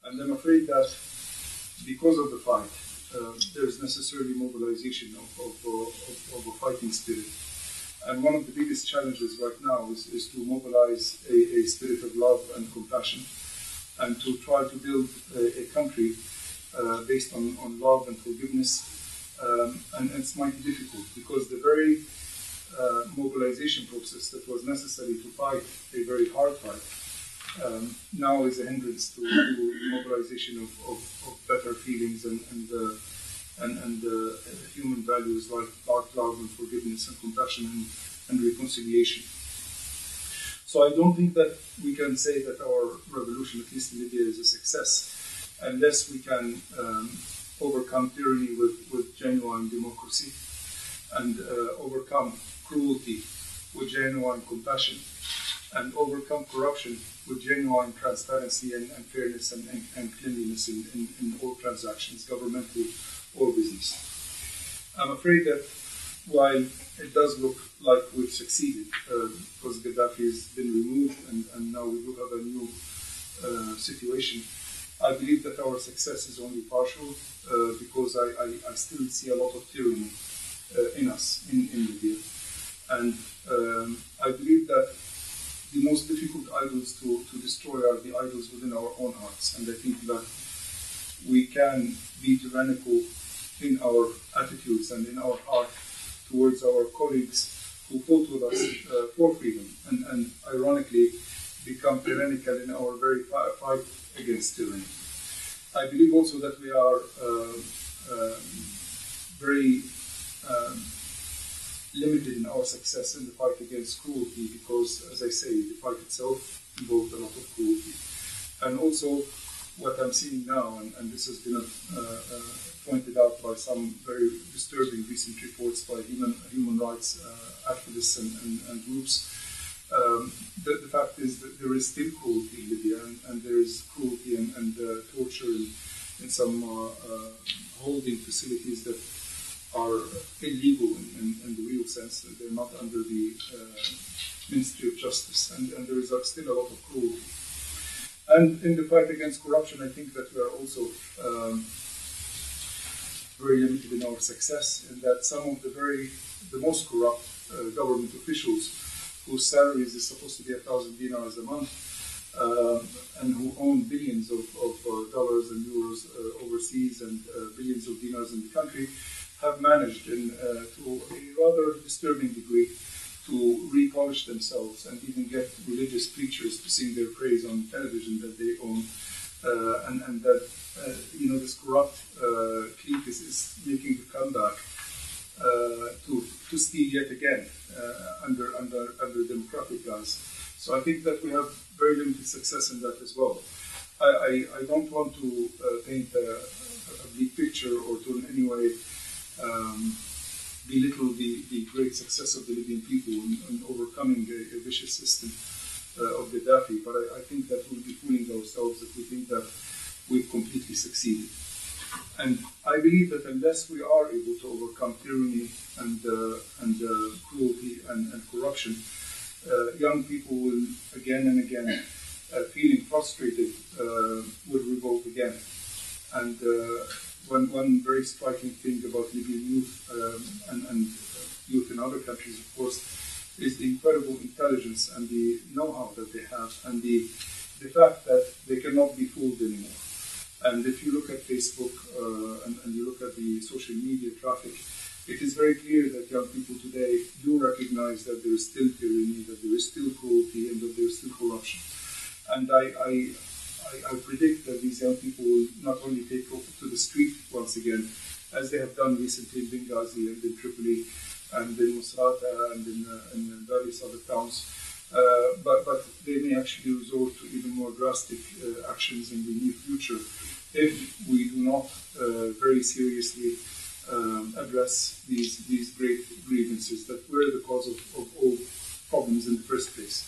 And I'm afraid that because of the fight, there's necessarily mobilization of a fighting spirit. And one of the biggest challenges right now is to mobilize a spirit of love and compassion, and to try to build a country based on love and forgiveness. And it's mighty difficult, because the very mobilization process that was necessary to fight a very hard fight now is a hindrance to mobilization of better feelings and human values like love and forgiveness and compassion and reconciliation. So I don't think that we can say that our revolution, at least in Libya, is a success unless we can overcome tyranny with genuine democracy, and overcome cruelty with genuine compassion, and overcome corruption with genuine transparency and fairness and cleanliness in all transactions, governmental or business. I'm afraid that while it does look like we've succeeded, because Gaddafi has been removed and now we do have a new situation, I believe that our success is only partial, because I still see a lot of tyranny in us, in Libya. And I believe that the most difficult idols to destroy are the idols within our own hearts. And I think that we can be tyrannical in our attitudes and in our heart towards our colleagues who fought with us for freedom, and ironically become tyrannical in our very fight against tyranny. I believe also that we are very limited in our success in the fight against cruelty, because, as I say, the fight itself involved a lot of cruelty. And also, what I'm seeing now, and this has been pointed out by some very disturbing recent reports by human rights activists and groups, the fact is that there is still cruelty in Libya, and there is cruelty and torture in some holding facilities that are illegal in the real sense. They're not under the Ministry of Justice, and there is still a lot of cruelty. And in the fight against corruption, I think that we are also very limited in our success, in that some of the most corrupt government officials, whose salaries is supposed to be 1,000 dinars a month, and who own billions of dollars and euros overseas, and billions of dinars in the country, have managed to a rather disturbing degree to repolish themselves and even get religious preachers to sing their praise on television that they own, and that this corrupt clique is making the comeback to steal yet again under democratic guise. So I think that we have very limited success in that as well. I don't want to paint a bleak picture or to in any way belittle the great success of the Libyan people in overcoming a vicious system of Gaddafi, but I think that we'll be fooling ourselves if we think that we've completely succeeded. And I believe that unless we are able to overcome tyranny and cruelty and corruption, young people will again and again, feeling frustrated, will revolt again. And one very striking thing about Libyan youth and youth in other countries, of course, is the incredible intelligence and the know-how that they have, and the fact that they cannot be fooled anymore. And if you look at Facebook and you look at the social media traffic, it is very clear that young people today do recognize that there is still tyranny, that there is still cruelty, and that there is still corruption. And I predict that these young people will not only take to the street once again, as they have done recently in Benghazi and in Tripoli and in Misrata and in various other towns, but they may actually resort to even more drastic actions in the near future if we do not very seriously address these great grievances that were the cause of all problems in the first place.